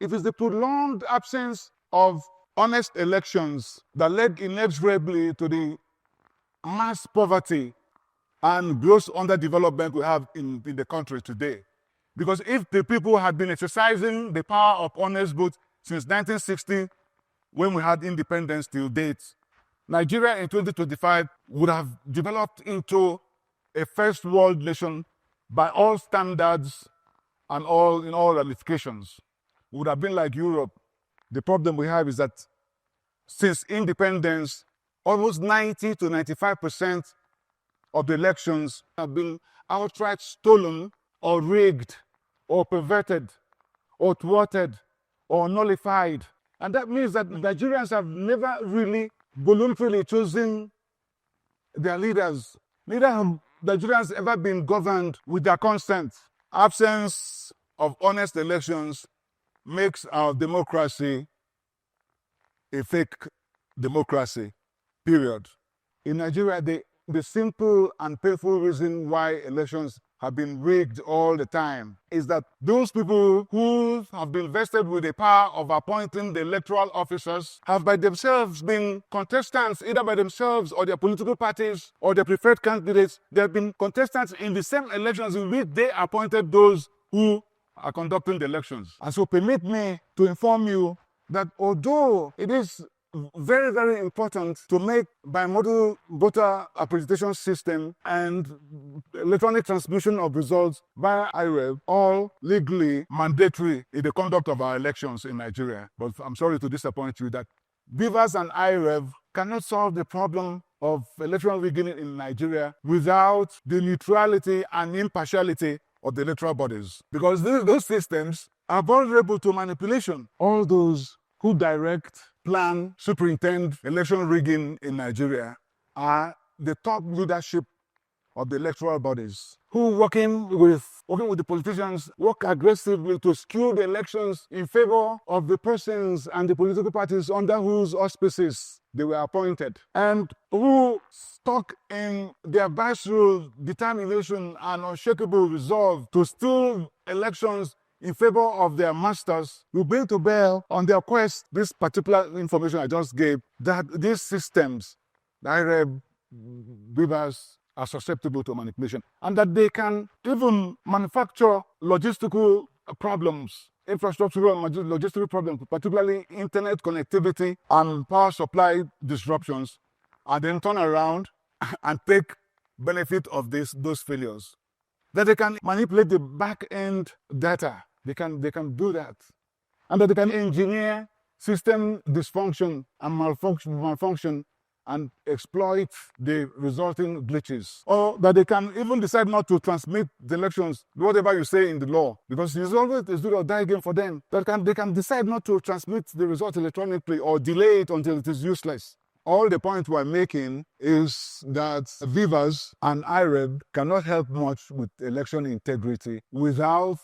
It is the prolonged absence of honest elections that led inexorably to the mass poverty and gross underdevelopment we have in the country today. Because if the people had been exercising the power of honest vote since 1960, when we had independence till date, Nigeria in 2025 would have developed into a first world nation by all standards and in all ramifications. We would have been like Europe. The problem we have is that since independence, almost 90 to 95% of the elections have been outright stolen or rigged or perverted or thwarted or nullified. And that means that Nigerians have never really voluntarily chosen their leaders. Neither have Nigerians ever been governed with their consent. Absence of honest elections makes our democracy a fake democracy, period. In Nigeria, the simple and painful reason why elections have been rigged all the time is that those people who have been vested with the power of appointing the electoral officers have by themselves been contestants, either by themselves or their political parties or their preferred candidates. They have been contestants in the same elections in which they appointed those who are conducting the elections. And so permit me to inform you that although it is very, very important to make bimodal voter accreditation system and electronic transmission of results via 𝐈𝐤𝐻 all legally mandatory in the conduct of our elections in Nigeria. But I'm sorry to disappoint you that BVAS and 𝐈𝐤𝐻 cannot solve the problem of electoral rigging in Nigeria without the neutrality and impartiality of the electoral bodies. Because those systems are vulnerable to manipulation. All those who direct, plan, superintend election rigging in Nigeria are the top leadership of the electoral bodies, who working with the politicians, work aggressively to skew the elections in favor of the persons and the political parties under whose auspices they were appointed, and who stuck in their visceral determination and unshakable resolve to steal elections in favor of their masters, will bring to bear on their quest this particular information I just gave, that these systems, the 𝐈𝐤𝐻, BVAS, are susceptible to manipulation, and that they can even manufacture logistical problems, infrastructural and logistical problems, particularly internet connectivity and power supply disruptions, and then turn around and take benefit of those failures. That they can manipulate the back-end data. They can do that. And that they can engineer system dysfunction and malfunction and exploit the resulting glitches. Or that they can even decide not to transmit the elections, whatever you say in the law, because it's always a do or die game for them. They can decide not to transmit the result electronically or delay it until it is useless. All the point we're making is that BVAS and 𝐈𝐤𝐻 cannot help much with election integrity without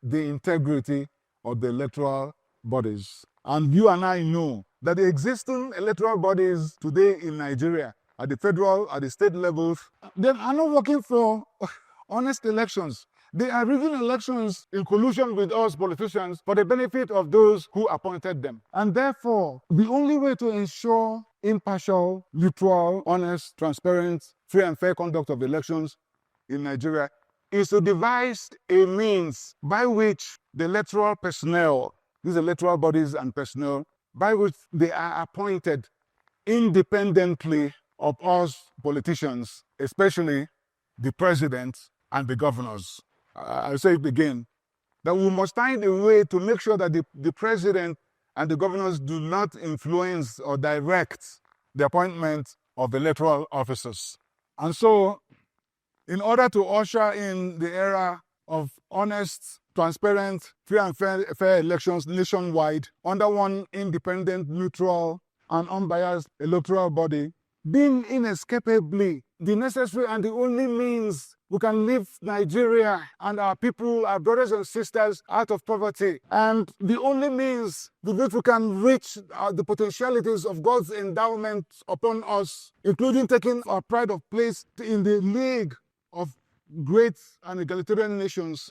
the integrity of the electoral bodies. And you and I know that the existing electoral bodies today in Nigeria, at the federal, at the state levels, they are not working for honest elections. They are rigging elections in collusion with us politicians for the benefit of those who appointed them. And therefore, the only way to ensure impartial, neutral, honest, transparent, free and fair conduct of elections in Nigeria is to devise a means by which the electoral personnel, these electoral bodies and personnel, by which they are appointed independently of us politicians, especially the president and the governors. I'll say it again, that we must find a way to make sure that the president and the governors do not influence or direct the appointment of electoral officers. And so, in order to usher in the era of honest, transparent, free and fair elections nationwide under one independent, neutral, and unbiased electoral body, being inescapably the necessary and the only means we can lift Nigeria and our people, our brothers and sisters, out of poverty, and the only means with which we can reach the potentialities of God's endowment upon us, including taking our pride of place in the league of great and egalitarian nations,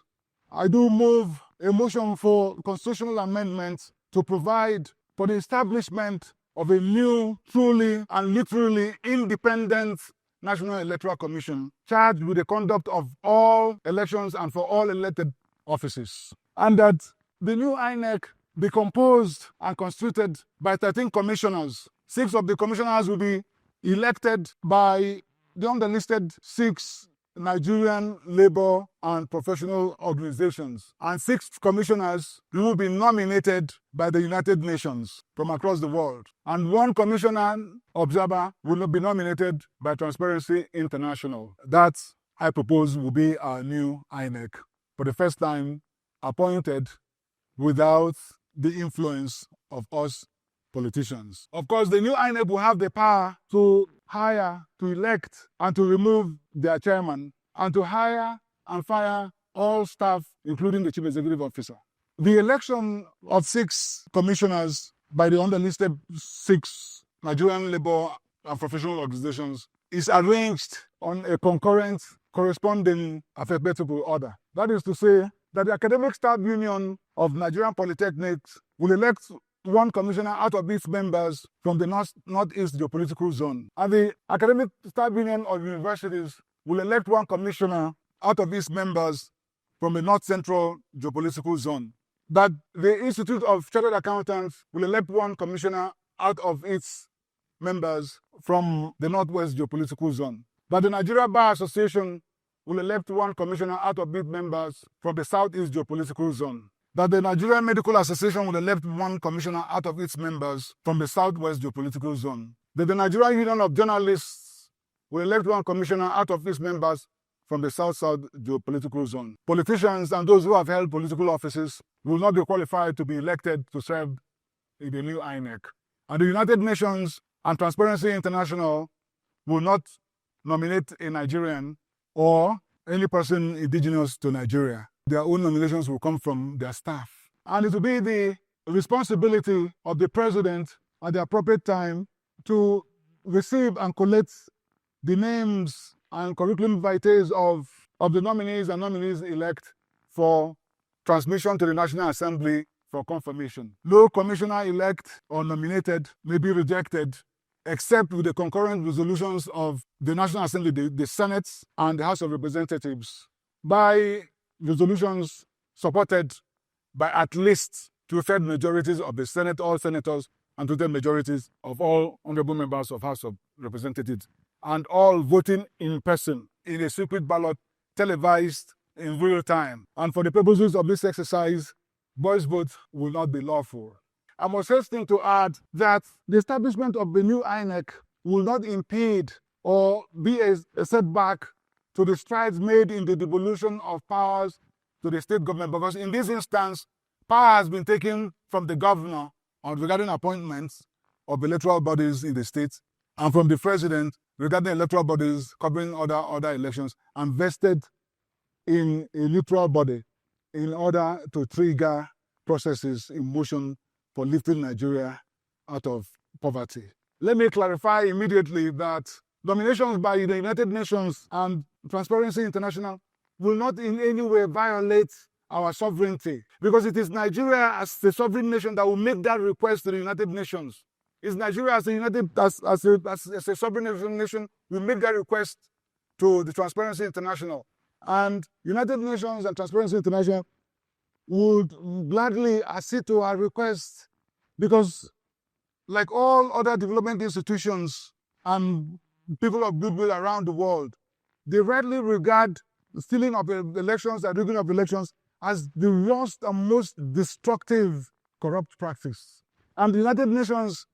I do move a motion for constitutional amendment to provide for the establishment of a new, truly and literally independent National Electoral Commission charged with the conduct of all elections and for all elected offices. And that the new INEC be composed and constituted by 13 commissioners. 6 of the commissioners will be elected by the underlisted 6 Nigerian labor and professional organizations, and 6 commissioners will be nominated by the United Nations from across the world, and 1 commissioner observer will be nominated by Transparency International. That, I propose, will be our new INEC, for the first time appointed without the influence of us politicians. Of course, the new INEC will have the power to hire, to elect, and to remove their chairman, and to hire and fire all staff, including the chief executive officer. The election of 6 commissioners by the underlisted 6 Nigerian labor and professional organizations is arranged on a concurrent, corresponding alphabetical order. That is to say that the Academic Staff Union of Nigerian Polytechnics will elect 1 commissioner out of its members from the Northeast Geopolitical Zone. And the Academic Staff Union of Universities will elect 1 commissioner out of its members from the North Central Geopolitical Zone. That the Institute of Chartered Accountants will elect 1 commissioner out of its members from the Northwest Geopolitical Zone. That the Nigeria Bar Association will elect 1 commissioner out of its members from the Southeast Geopolitical Zone. That the Nigerian Medical Association will elect 1 commissioner out of its members from the Southwest Geopolitical Zone. That the Nigerian Union of Journalists will elect 1 commissioner out of its members from the South-South Geopolitical Zone. Politicians and those who have held political offices will not be qualified to be elected to serve in the new INEC. And the United Nations and Transparency International will not nominate a Nigerian or any person indigenous to Nigeria. Their own nominations will come from their staff. And it will be the responsibility of the president at the appropriate time to receive and collect the names and curriculum vitae of the nominees and nominees-elect for transmission to the National Assembly for confirmation. No commissioner-elect or nominated may be rejected except with the concurrent resolutions of the National Assembly, the Senate and the House of Representatives, by resolutions supported by at least 2/3 majorities of the Senate, all senators, and 2/3 majorities of all honorable members of House of Representatives, and all voting in person in a secret ballot televised in real time. And for the purposes of this exercise, voice votes will not be lawful. I must hasten to add that the establishment of the new INEC will not impede or be a setback to the strides made in the devolution of powers to the state government, because in this instance, power has been taken from the governor regarding appointments of electoral bodies in the state, and from the president regarding electoral bodies covering other elections, and vested in a neutral body in order to trigger processes in motion for lifting Nigeria out of poverty. Let me clarify immediately that nominations by the United Nations and Transparency International will not in any way violate our sovereignty, because it is Nigeria as the sovereign nation that will make that request to the United Nations. It's Nigeria as a sovereign nation will make that request to the Transparency International. And United Nations and Transparency International would gladly accede to our request, because like all other development institutions and people of goodwill around the world, they rightly regard stealing of elections and rigging of elections as the worst and most destructive corrupt practice. And the United Nations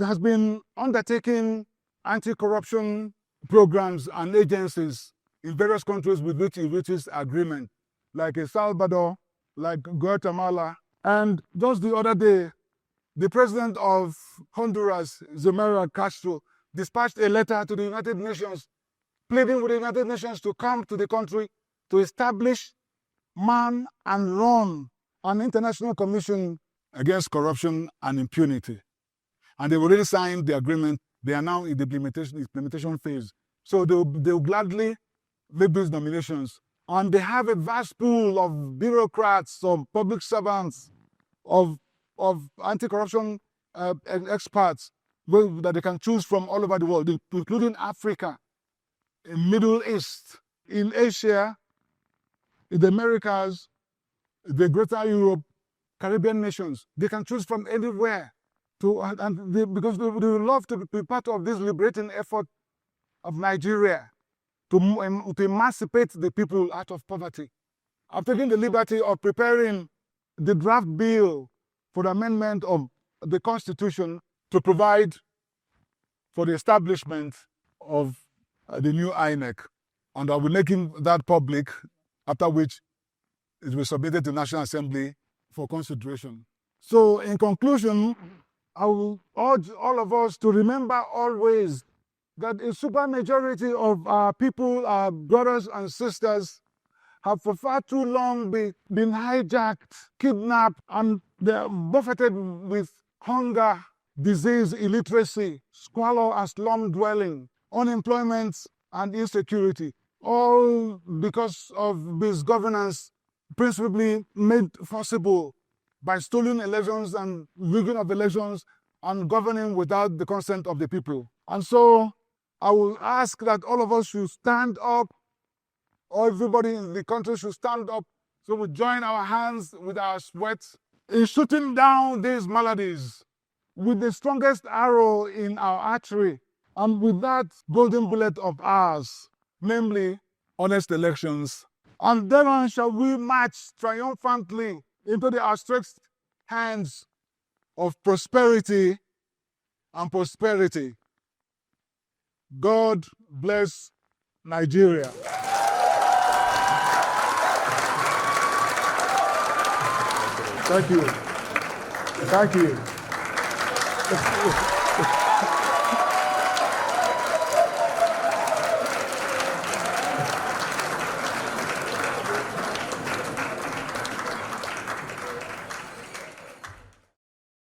has been undertaking anti-corruption programs and agencies in various countries with which it reaches agreement, like El Salvador, like Guatemala. And just the other day, the president of Honduras, Xiomara Castro, dispatched a letter to the United Nations pleading with the United Nations to come to the country to establish, man and run an international commission against corruption and impunity. And they've already signed the agreement. They are now in the implementation phase. So they'll gladly make these nominations And they have a vast pool of bureaucrats, of public servants, of anti-corruption experts that they can choose from all over the world, including Africa, in Middle East, in Asia, in the Americas, the Greater Europe, Caribbean nations. They can choose from anywhere because they would love to be part of this liberating effort of Nigeria to emancipate the people out of poverty. I've taken the liberty of preparing the draft bill for the amendment of the Constitution to provide for the establishment of the new INEC. And I'll be making that public, after which it will be submitted to the National Assembly for consideration. So in conclusion, I will urge all of us to remember always that a supermajority of our people, our brothers and sisters, have for far too long been hijacked, kidnapped, and they're buffeted with hunger, disease, illiteracy, squalor and slum dwelling, unemployment and insecurity, all because of misgovernance, principally made possible by stolen elections and rigging of elections and governing without the consent of the people. And so I will ask that all of us should stand up, or everybody in the country should stand up, so we join our hands with our sweat in shooting down these maladies with the strongest arrow in our archery, and with that golden bullet of ours, namely honest elections. And thereon shall we march triumphantly into the outstretched hands of prosperity and prosperity. God bless Nigeria. Thank you. Thank you.